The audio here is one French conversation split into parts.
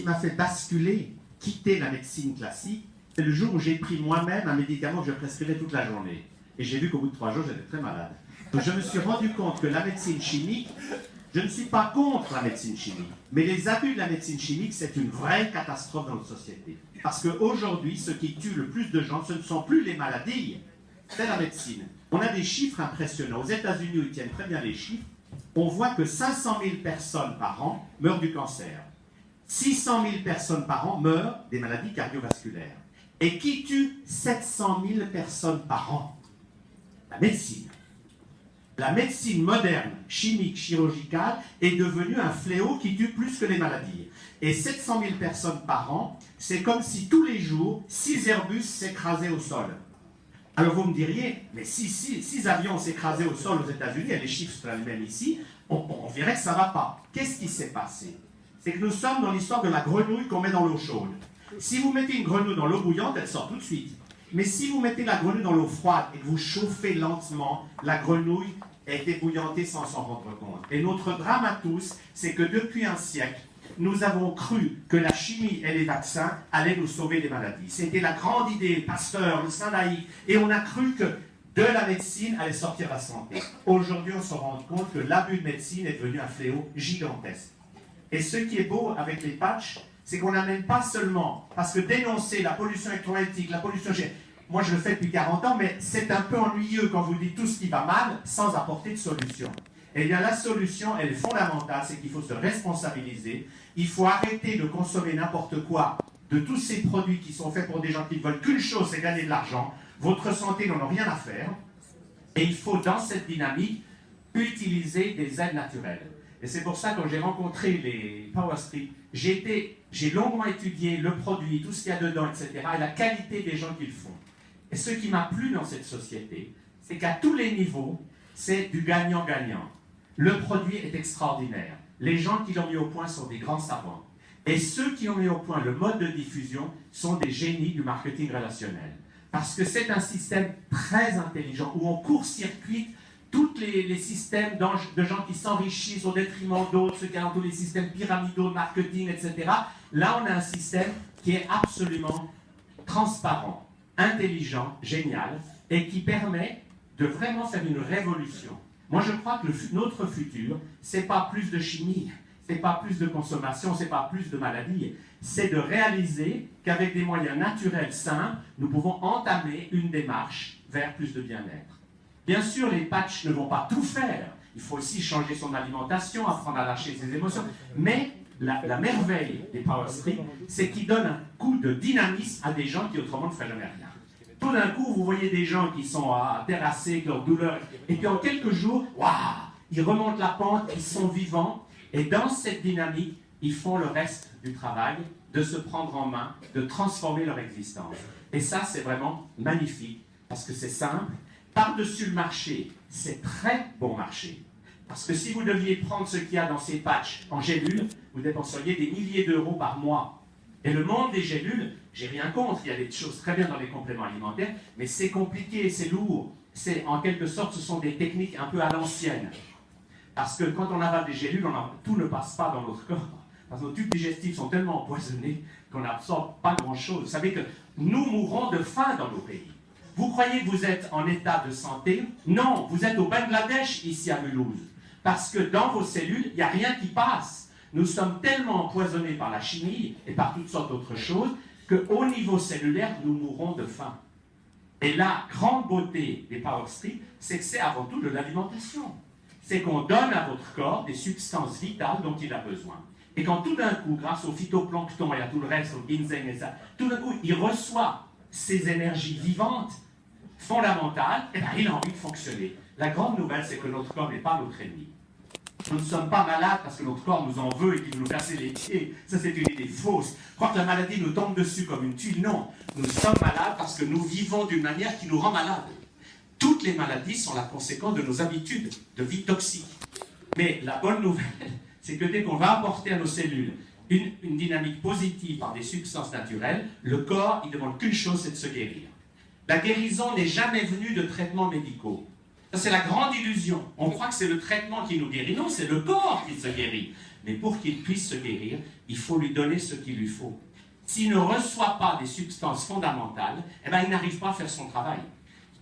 m'a fait basculer, quitter la médecine classique, c'est le jour où j'ai pris moi-même un médicament que je prescrivais toute la journée. Et j'ai vu qu'au bout de 3 jours, j'étais très malade. Donc je me suis rendu compte que la médecine chimique, je ne suis pas contre la médecine chimique, mais les abus de la médecine chimique, c'est une vraie catastrophe dans notre société. Parce qu'aujourd'hui, ce qui tue le plus de gens, ce ne sont plus les maladies, c'est la médecine. On a des chiffres impressionnants. Aux États-Unis, où ils tiennent très bien les chiffres, on voit que 500 000 personnes par an meurent du cancer. 600 000 personnes par an meurent des maladies cardiovasculaires. Et qui tue 700 000 personnes par an? La médecine. La médecine moderne, chimique, chirurgicale, est devenue un fléau qui tue plus que les maladies. Et 700 000 personnes par an, c'est comme si tous les jours, 6 Airbus s'écrasaient au sol. Alors vous me diriez, mais si 6 avions s'écrasaient au sol aux États-Unis, et les chiffres seraient les mêmes ici, on verrait que ça ne va pas. Qu'est-ce qui s'est passé? C'est que nous sommes dans l'histoire de la grenouille qu'on met dans l'eau chaude. Si vous mettez une grenouille dans l'eau bouillante, elle sort tout de suite. Mais si vous mettez la grenouille dans l'eau froide et que vous chauffez lentement, la grenouille est ébouillantée sans s'en rendre compte. Et notre drame à tous, c'est que depuis un siècle, nous avons cru que la chimie et les vaccins allaient nous sauver des maladies. C'était la grande idée, Pasteur, le Saint laïc, et on a cru que de la médecine allait sortir la santé. Aujourd'hui, on se rend compte que l'abus de médecine est devenu un fléau gigantesque. Et ce qui est beau avec les patchs, c'est qu'on n'amène pas seulement, parce que dénoncer la pollution électromagnétique, la pollution chimique, moi je le fais depuis 40 ans, mais c'est un peu ennuyeux quand vous dites tout ce qui va mal sans apporter de solution. Eh bien la solution, elle est fondamentale, c'est qu'il faut se responsabiliser, il faut arrêter de consommer n'importe quoi, de tous ces produits qui sont faits pour des gens qui ne veulent qu'une chose, c'est gagner de l'argent, votre santé n'en a rien à faire, et il faut dans cette dynamique utiliser des aides naturelles. Et c'est pour ça que quand j'ai rencontré les Power Street, j'ai longuement étudié le produit, tout ce qu'il y a dedans, etc., et la qualité des gens qui le font. Et ce qui m'a plu dans cette société, c'est qu'à tous les niveaux, c'est du gagnant-gagnant. Le produit est extraordinaire. Les gens qui l'ont mis au point sont des grands savants. Et ceux qui ont mis au point le mode de diffusion sont des génies du marketing relationnel. Parce que c'est un système très intelligent où on court-circuite tous les systèmes de gens qui s'enrichissent au détriment d'autres, ceux qui ont tous les systèmes pyramidaux de marketing, etc. Là, on a un système qui est absolument transparent, intelligent, génial, et qui permet de vraiment faire une révolution. Moi, je crois que notre futur, c'est pas plus de chimie, c'est pas plus de consommation, c'est pas plus de maladies, c'est de réaliser qu'avec des moyens naturels simples, nous pouvons entamer une démarche vers plus de bien-être. Bien sûr, les patchs ne vont pas tout faire. Il faut aussi changer son alimentation, apprendre à lâcher ses émotions. Mais la merveille des Power Street, c'est qu'ils donnent un coup de dynamisme à des gens qui autrement ne feraient jamais rien. Tout d'un coup, vous voyez des gens qui sont terrassés, avec leur douleur, et puis en quelques jours, waouh, ils remontent la pente, ils sont vivants, et dans cette dynamique, ils font le reste du travail, de se prendre en main, de transformer leur existence. Et ça, c'est vraiment magnifique, parce que c'est simple. Par-dessus le marché, c'est très bon marché. Parce que si vous deviez prendre ce qu'il y a dans ces patchs en gélules, vous dépenseriez des milliers d'euros par mois. Et le monde des gélules, j'ai rien contre, il y a des choses très bien dans les compléments alimentaires, mais c'est compliqué, c'est lourd. En quelque sorte, ce sont des techniques un peu à l'ancienne. Parce que quand on avale des gélules, tout ne passe pas dans notre corps. Parce que nos tubes digestifs sont tellement empoisonnés qu'on n'absorbe pas grand-chose. Vous savez que nous mourrons de faim dans nos pays. Vous croyez que vous êtes en état de santé? Non, vous êtes au Bangladesh, ici à Mulhouse. Parce que dans vos cellules, il n'y a rien qui passe. Nous sommes tellement empoisonnés par la chimie et par toutes sortes d'autres choses qu'au niveau cellulaire, nous mourrons de faim. Et la grande beauté des Power Street, c'est que c'est avant tout de l'alimentation. C'est qu'on donne à votre corps des substances vitales dont il a besoin. Et quand tout d'un coup, grâce au phytoplancton et à tout le reste, au ginseng et ça, tout d'un coup, il reçoit ces énergies vivantes, fondamentale, et bien, il a envie de fonctionner. La grande nouvelle, c'est que notre corps n'est pas notre ennemi. Nous ne sommes pas malades parce que notre corps nous en veut et qu'il veut nous casser les pieds. Ça, c'est une idée fausse. Croire que la maladie nous tombe dessus comme une tuile, non. Nous sommes malades parce que nous vivons d'une manière qui nous rend malades. Toutes les maladies sont la conséquence de nos habitudes de vie toxique. Mais la bonne nouvelle, c'est que dès qu'on va apporter à nos cellules une dynamique positive par des substances naturelles, le corps, il ne demande qu'une chose, c'est de se guérir. La guérison n'est jamais venue de traitements médicaux. Ça, c'est la grande illusion. On croit que c'est le traitement qui nous guérit. Non, c'est le corps qui se guérit. Mais pour qu'il puisse se guérir, il faut lui donner ce qu'il lui faut. S'il ne reçoit pas des substances fondamentales, eh ben, il n'arrive pas à faire son travail.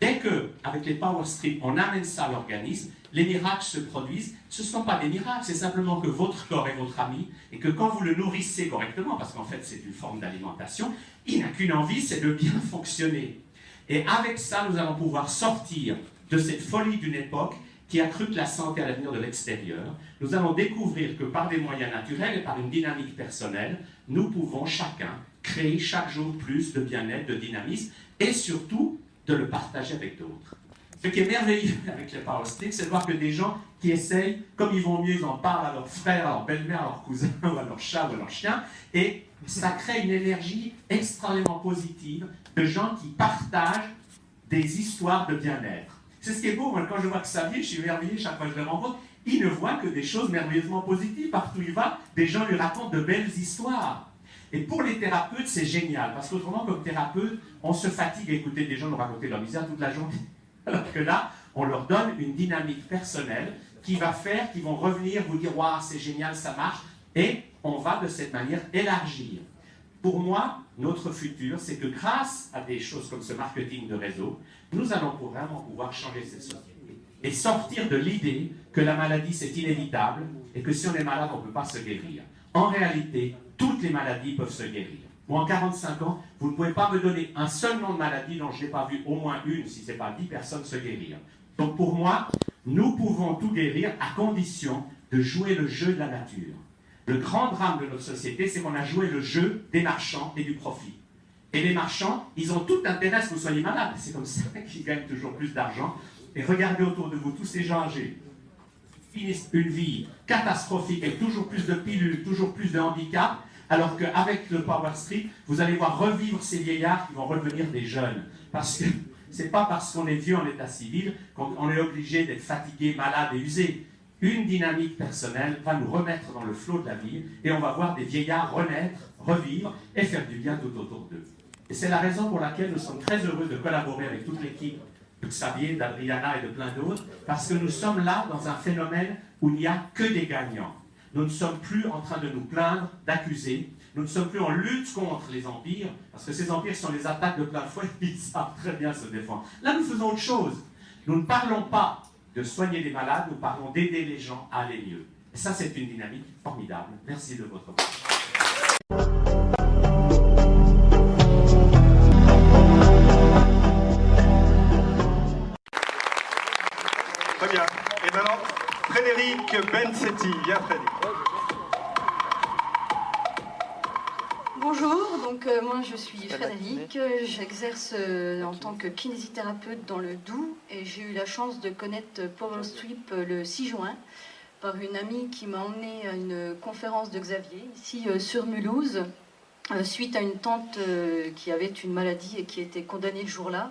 Dès que, avec les power strips, on amène ça à l'organisme, les miracles se produisent. Ce ne sont pas des miracles, c'est simplement que votre corps est votre ami et que quand vous le nourrissez correctement, parce qu'en fait c'est une forme d'alimentation, il n'a qu'une envie, c'est de bien fonctionner. Et avec ça, nous allons pouvoir sortir de cette folie d'une époque qui a cru que la santé allait venir de l'extérieur. Nous allons découvrir que par des moyens naturels et par une dynamique personnelle, nous pouvons chacun créer chaque jour plus de bien-être, de dynamisme et surtout de le partager avec d'autres. Ce qui est merveilleux avec les power strips, c'est de voir que des gens qui essayent, comme ils vont mieux, ils en parlent à leurs frères, à leur belle-mère, à leurs cousins, ou à leur chat, ou à leur chien, et ça crée une énergie extrêmement positive de gens qui partagent des histoires de bien-être. C'est ce qui est beau, moi, quand je vois que Xavier, je suis émerveillé chaque fois que je le rencontre, il ne voit que des choses merveilleusement positives. Partout où il va, des gens lui racontent de belles histoires. Et pour les thérapeutes, c'est génial, parce qu'autrement, comme thérapeute, on se fatigue à écouter des gens nous raconter leur misère toute la journée. Alors que là, on leur donne une dynamique personnelle qui va faire qu'ils vont revenir vous dire « Waouh, c'est génial, ça marche », et on va de cette manière élargir. Pour moi, notre futur, c'est que grâce à des choses comme ce marketing de réseau, nous allons vraiment pouvoir changer cette société et sortir de l'idée que la maladie, c'est inévitable et que si on est malade, on ne peut pas se guérir. En réalité, toutes les maladies peuvent se guérir. Moi, en 45 ans, vous ne pouvez pas me donner un seul nom de maladie dont je n'ai pas vu au moins une, si ce n'est pas 10 personnes, se guérir. Donc pour moi, nous pouvons tout guérir à condition de jouer le jeu de la nature. Le grand drame de notre société, c'est qu'on a joué le jeu des marchands et du profit. Et les marchands, ils ont tout intérêt à ce que vous soyez malade. C'est comme ça qu'ils gagnent toujours plus d'argent. Et regardez autour de vous, tous ces gens âgés finissent une vie catastrophique avec toujours plus de pilules, toujours plus de handicap, alors qu'avec le Power Strip, vous allez voir revivre ces vieillards qui vont redevenir des jeunes. Parce que c'est pas parce qu'on est vieux en état civil qu'on est obligé d'être fatigué, malade et usé. Une dynamique personnelle va nous remettre dans le flot de la vie et on va voir des vieillards renaître, revivre et faire du bien tout autour d'eux. Et c'est la raison pour laquelle nous sommes très heureux de collaborer avec toute l'équipe de Xavier, d'Adriana et de plein d'autres, parce que nous sommes là dans un phénomène où il n'y a que des gagnants. Nous ne sommes plus en train de nous plaindre, d'accuser. Nous ne sommes plus en lutte contre les empires, parce que ces empires sont les attaques de plein fouet, ils savent très bien se défendre. Là, nous faisons autre chose. Nous ne parlons pas de soigner les malades, nous parlons d'aider les gens à aller mieux. Et ça, c'est une dynamique formidable. Merci de votre attention. Très bien. Et maintenant, Frédéric Bensetti. Viens, Frédéric. Bonjour, donc moi je suis Frédéric, j'exerce en tant que kinésithérapeute dans le Doubs et j'ai eu la chance de connaître Power Strip le 6 juin par une amie qui m'a emmenée à une conférence de Xavier ici sur Mulhouse suite à une tante qui avait une maladie et qui était condamnée le jour-là.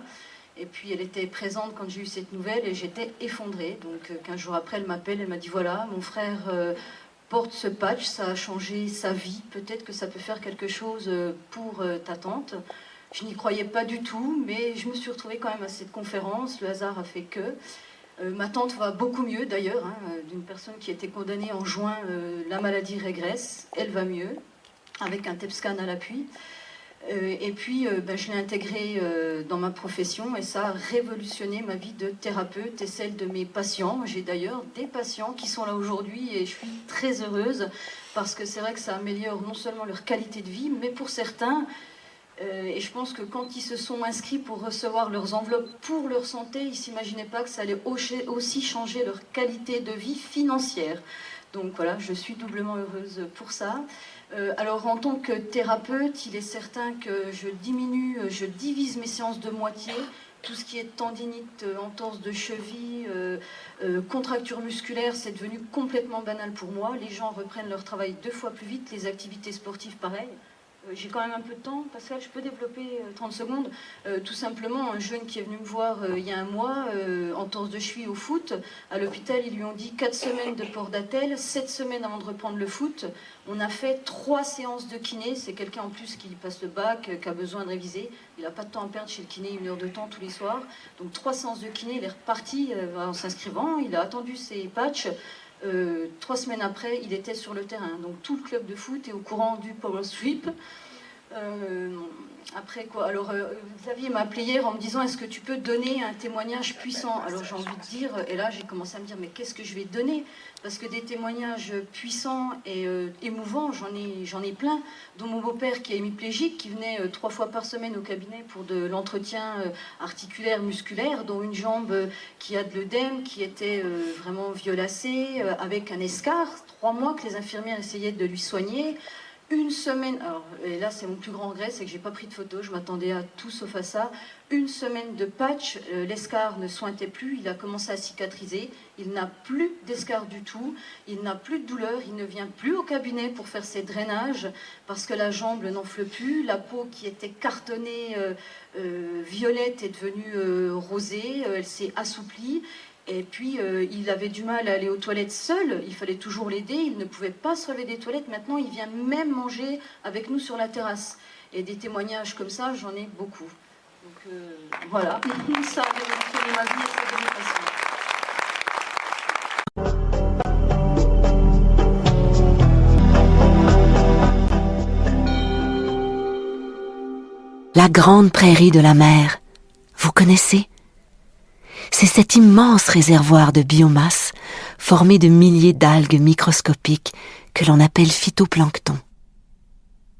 Et puis elle était présente quand j'ai eu cette nouvelle et j'étais effondrée. Donc 15 jours après elle m'appelle, elle m'a dit voilà mon frère porte ce patch, ça a changé sa vie, peut-être que ça peut faire quelque chose pour ta tante. Je n'y croyais pas du tout, mais je me suis retrouvée quand même à cette conférence, le hasard a fait que. Ma tante va beaucoup mieux d'ailleurs, hein, d'une personne qui a été condamnée en juin, la maladie régresse, elle va mieux, avec un TEP scan à l'appui. Et puis je l'ai intégré dans ma profession et ça a révolutionné ma vie de thérapeute et celle de mes patients. J'ai d'ailleurs des patients qui sont là aujourd'hui et je suis très heureuse parce que c'est vrai que ça améliore non seulement leur qualité de vie, mais pour certains, et je pense que quand ils se sont inscrits pour recevoir leurs enveloppes pour leur santé, ils ne s'imaginaient pas que ça allait aussi changer leur qualité de vie financière. Donc voilà, je suis doublement heureuse pour ça. Alors en tant que thérapeute, il est certain que je divise mes séances de moitié. Tout ce qui est tendinite, entorse de cheville, contracture musculaire, c'est devenu complètement banal pour moi. Les gens reprennent leur travail 2 fois plus vite, les activités sportives pareil. J'ai quand même un peu de temps, Pascal, je peux développer 30 secondes. Tout simplement, un jeune qui est venu me voir il y a un mois, entorse de cheville au foot. À l'hôpital, ils lui ont dit 4 semaines de port d'attelle, 7 semaines avant de reprendre le foot. On a fait 3 séances de kiné. C'est quelqu'un en plus qui passe le bac, qui a besoin de réviser. Il n'a pas de temps à perdre chez le kiné, 1 heure de temps tous les soirs. Donc 3 séances de kiné, il est reparti en s'inscrivant. Il a attendu ses patchs. 3 semaines après, il était sur le terrain. Donc tout le club de foot est au courant du power sweep. Après quoi, alors Xavier m'a appelé hier en me disant est-ce que tu peux donner un témoignage puissant? Alors j'ai envie de dire, et là j'ai commencé à me dire mais qu'est-ce que je vais donner? Parce que des témoignages puissants et émouvants, j'en ai plein, dont mon beau-père qui est hémiplégique, qui venait 3 fois par semaine au cabinet pour de l'entretien articulaire, musculaire, dont une jambe qui a de l'œdème, qui était vraiment violacée, avec un escar, 3 mois que les infirmières essayaient de lui soigner. 1 semaine, alors et là c'est mon plus grand regret, c'est que j'ai pas pris de photos, je m'attendais à tout sauf à ça. 1 semaine de patch, l'escar ne sointait plus, il a commencé à cicatriser, il n'a plus d'escar du tout, il n'a plus de douleur, il ne vient plus au cabinet pour faire ses drainages parce que la jambe n'enfle plus, la peau qui était cartonnée violette est devenue rosée, elle s'est assouplie. Et puis, il avait du mal à aller aux toilettes seul, il fallait toujours l'aider, il ne pouvait pas se relever des toilettes. Maintenant, il vient même manger avec nous sur la terrasse. Et des témoignages comme ça, j'en ai beaucoup. Donc voilà, ça a révolutionné ma vie et ça a donné passion. La grande prairie de la mer, vous connaissez ? C'est cet immense réservoir de biomasse formé de milliers d'algues microscopiques que l'on appelle phytoplancton.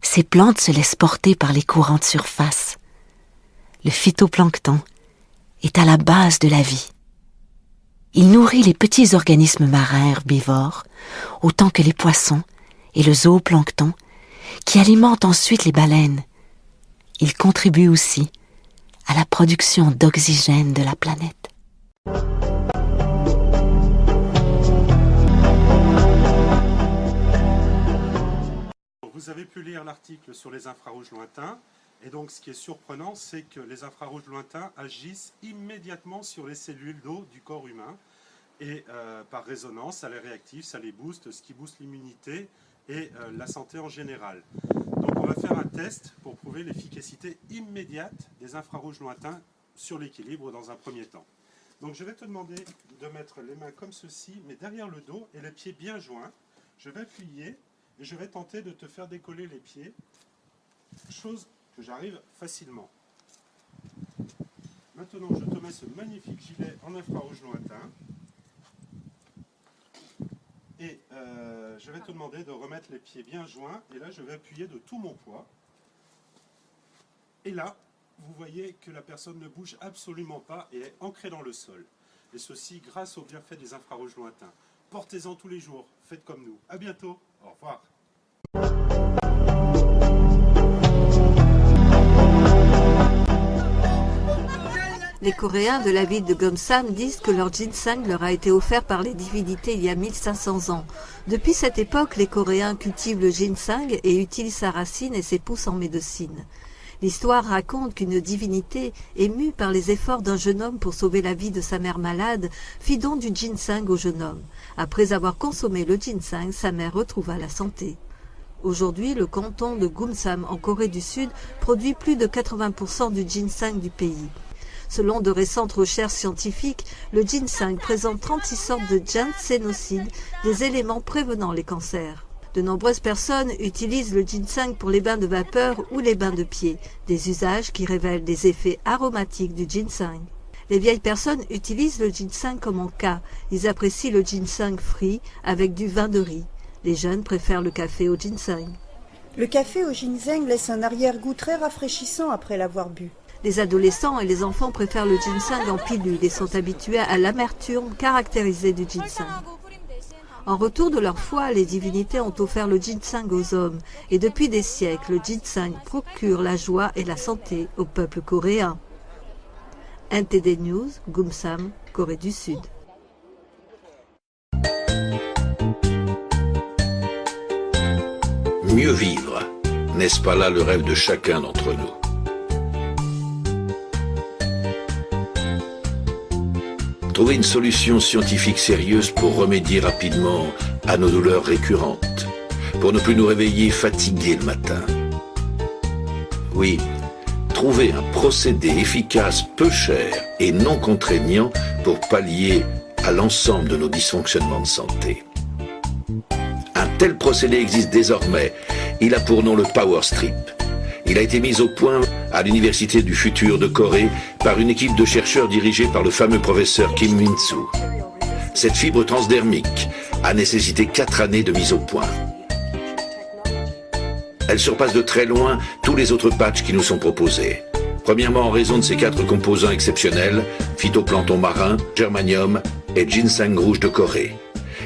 Ces plantes se laissent porter par les courants de surface. Le phytoplancton est à la base de la vie. Il nourrit les petits organismes marins herbivores, autant que les poissons et le zooplancton, qui alimentent ensuite les baleines. Il contribue aussi à la production d'oxygène de la planète. Vous avez pu lire l'article sur les infrarouges lointains, et donc ce qui est surprenant, c'est que les infrarouges lointains agissent immédiatement sur les cellules d'eau du corps humain, et par résonance, ça les réactive, ça les booste, ce qui booste l'immunité et la santé en général. Donc on va faire un test pour prouver l'efficacité immédiate des infrarouges lointains sur l'équilibre dans un premier temps. Donc je vais te demander de mettre les mains comme ceci, mais derrière le dos et les pieds bien joints. Je vais appuyer et je vais tenter de te faire décoller les pieds, chose que j'arrive facilement. Maintenant, je te mets ce magnifique gilet en infrarouge lointain. Et je vais te demander de remettre les pieds bien joints. Et là, je vais appuyer de tout mon poids. Et là, vous voyez que la personne ne bouge absolument pas et est ancrée dans le sol. Et ceci grâce au bienfait des infrarouges lointains. Portez-en tous les jours. Faites comme nous. À bientôt. Au revoir. Les Coréens de la ville de Gyeongsam disent que leur ginseng leur a été offert par les divinités il y a 1500 ans. Depuis cette époque, les Coréens cultivent le ginseng et utilisent sa racine et ses pousses en médecine. L'histoire raconte qu'une divinité, émue par les efforts d'un jeune homme pour sauver la vie de sa mère malade, fit don du ginseng au jeune homme. Après avoir consommé le ginseng, sa mère retrouva la santé. Aujourd'hui, le canton de Gyeongsam en Corée du Sud produit plus de 80% du ginseng du pays. Selon de récentes recherches scientifiques, le ginseng présente 36 sortes de ginsénosides, des éléments prévenant les cancers. De nombreuses personnes utilisent le ginseng pour les bains de vapeur ou les bains de pieds, des usages qui révèlent des effets aromatiques du ginseng. Les vieilles personnes utilisent le ginseng comme en cas. Ils apprécient le ginseng frit avec du vin de riz. Les jeunes préfèrent le café au ginseng. Le café au ginseng laisse un arrière-goût très rafraîchissant après l'avoir bu. Les adolescents et les enfants préfèrent le ginseng en pilule et sont habitués à l'amertume caractérisée du ginseng. En retour de leur foi, les divinités ont offert le ginseng aux hommes, et depuis des siècles, le ginseng procure la joie et la santé au peuple coréen. NTD News, Gyeongsam, Corée du Sud. Mieux vivre, N'est-ce pas là le rêve de chacun d'entre nous? Trouver une solution scientifique sérieuse pour remédier rapidement à nos douleurs récurrentes, pour ne plus nous réveiller fatigués le matin. Oui, trouver un procédé efficace, peu cher et non contraignant pour pallier à l'ensemble de nos dysfonctionnements de santé. Un tel procédé existe désormais. Il a pour nom le Power Strip. Il a été mis au point à l'Université du Futur de Corée par une équipe de chercheurs dirigée par le fameux professeur Kim Min-soo. Cette fibre transdermique a nécessité 4 années de mise au point. Elle surpasse de très loin tous les autres patchs qui nous sont proposés. Premièrement, en raison de ses 4 composants exceptionnels, phytoplancton marin, germanium et ginseng rouge de Corée.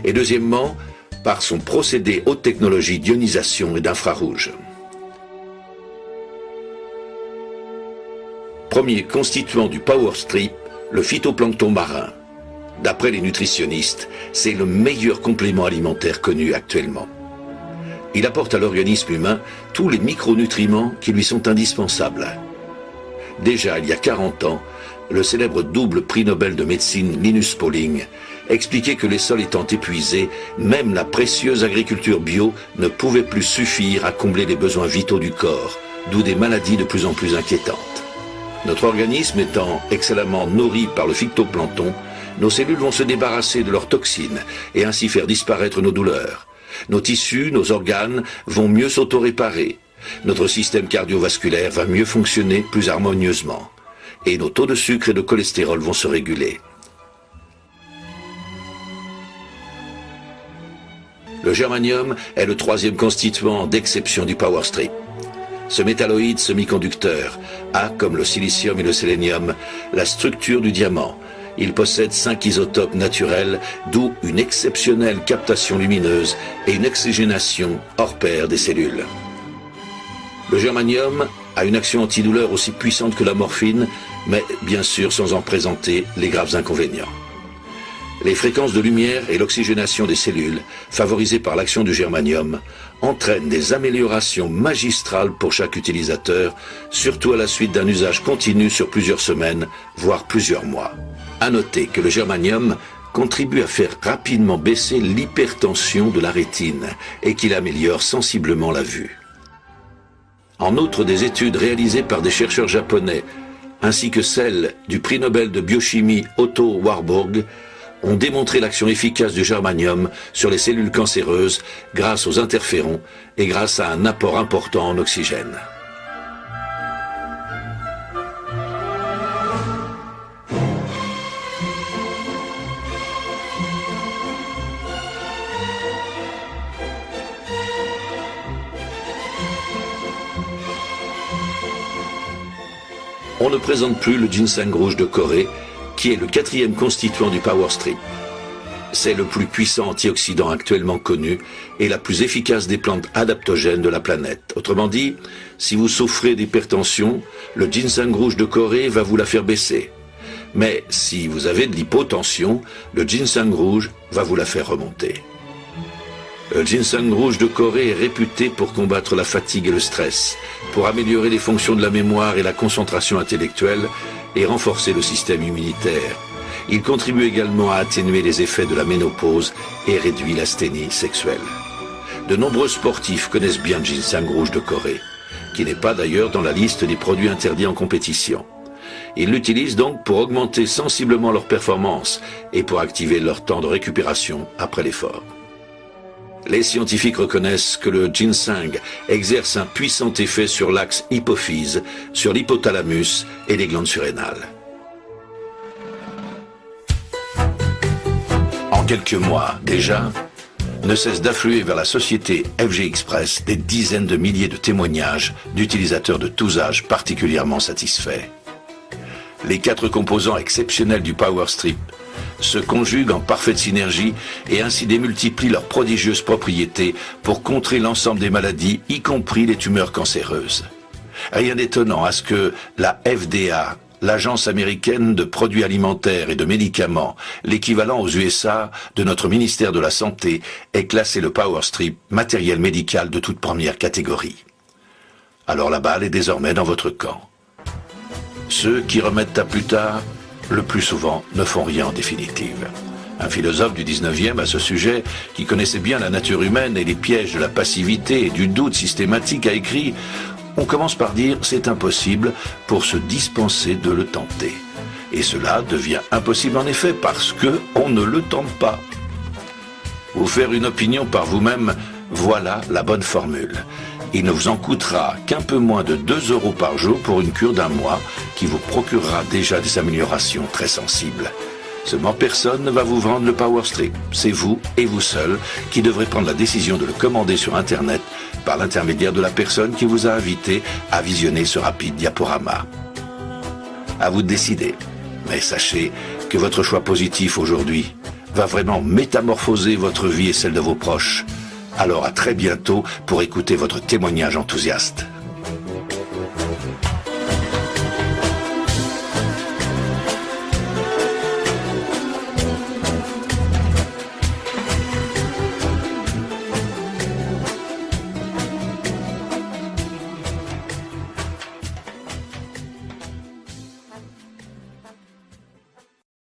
Et deuxièmement, par son procédé haute technologie d'ionisation et d'infrarouge. Premier constituant du Power Strip, le phytoplancton marin. D'après les nutritionnistes, c'est le meilleur complément alimentaire connu actuellement. Il apporte à l'organisme humain tous les micronutriments qui lui sont indispensables. Déjà il y a 40 ans, le célèbre double prix Nobel de médecine Linus Pauling expliquait que les sols étant épuisés, même la précieuse agriculture bio ne pouvait plus suffire à combler les besoins vitaux du corps, d'où des maladies de plus en plus inquiétantes. Notre organisme étant excellemment nourri par le phytoplancton, nos cellules vont se débarrasser de leurs toxines et ainsi faire disparaître nos douleurs. Nos tissus, nos organes vont mieux s'auto-réparer. Notre système cardiovasculaire va mieux fonctionner plus harmonieusement. Et nos taux de sucre et de cholestérol vont se réguler. Le germanium est le 3e constituant d'exception du Power Strip. Ce métalloïde semi-conducteur a, comme le silicium et le sélénium, la structure du diamant. Il possède 5 isotopes naturels, d'où une exceptionnelle captation lumineuse et une oxygénation hors pair des cellules. Le germanium a une action antidouleur aussi puissante que la morphine, mais bien sûr sans en présenter les graves inconvénients. Les fréquences de lumière et l'oxygénation des cellules, favorisées par l'action du germanium, entraînent des améliorations magistrales pour chaque utilisateur, surtout à la suite d'un usage continu sur plusieurs semaines, voire plusieurs mois. À noter que le germanium contribue à faire rapidement baisser l'hypertension de la rétine et qu'il améliore sensiblement la vue. En outre, des études réalisées par des chercheurs japonais, ainsi que celles du prix Nobel de biochimie Otto Warburg, ont démontré l'action efficace du germanium sur les cellules cancéreuses grâce aux interférons et grâce à un apport important en oxygène. On ne présente plus le ginseng rouge de Corée, qui est le 4e constituant du Power Strip. C'est le plus puissant antioxydant actuellement connu et la plus efficace des plantes adaptogènes de la planète. Autrement dit, si vous souffrez d'hypertension, le ginseng rouge de Corée va vous la faire baisser. Mais si vous avez de l'hypotension, le ginseng rouge va vous la faire remonter. Le ginseng rouge de Corée est réputé pour combattre la fatigue et le stress, pour améliorer les fonctions de la mémoire et la concentration intellectuelle, et renforcer le système immunitaire. Il contribue également à atténuer les effets de la ménopause et réduit l'asthénie sexuelle. De nombreux sportifs connaissent bien le ginseng rouge de Corée, qui n'est pas d'ailleurs dans la liste des produits interdits en compétition. Ils l'utilisent donc pour augmenter sensiblement leur performance et pour activer leur temps de récupération après l'effort. Les scientifiques reconnaissent que le ginseng exerce un puissant effet sur l'axe hypophyse, sur l'hypothalamus et les glandes surrénales. En quelques mois, déjà, ne cessent d'affluer vers la société FG Express des dizaines de milliers de témoignages d'utilisateurs de tous âges particulièrement satisfaits. Les 4 composants exceptionnels du Power Strip se conjuguent en parfaite synergie et ainsi démultiplient leurs prodigieuses propriétés pour contrer l'ensemble des maladies, y compris les tumeurs cancéreuses. Rien d'étonnant à ce que la FDA, l'Agence américaine de produits alimentaires et de médicaments, l'équivalent aux USA de notre ministère de la Santé, ait classé le Power Strip matériel médical de toute première catégorie. Alors la balle est désormais dans votre camp. Ceux qui remettent à plus tard, le plus souvent, ne font rien en définitive. Un philosophe du 19e à ce sujet, qui connaissait bien la nature humaine et les pièges de la passivité et du doute systématique, a écrit « On commence par dire « c'est impossible » pour se dispenser de le tenter. Et cela devient impossible en effet parce que on ne le tente pas. » Vous faire une opinion par vous-même, voilà la bonne formule. Il ne vous en coûtera qu'un peu moins de 2 € par jour pour une cure d'1 mois qui vous procurera déjà des améliorations très sensibles. Seulement personne ne va vous vendre le Power Strip. C'est vous et vous seul qui devrez prendre la décision de le commander sur Internet par l'intermédiaire de la personne qui vous a invité à visionner ce rapide diaporama. À vous de décider. Mais sachez que votre choix positif aujourd'hui va vraiment métamorphoser votre vie et celle de vos proches. Alors à très bientôt pour écouter votre témoignage enthousiaste.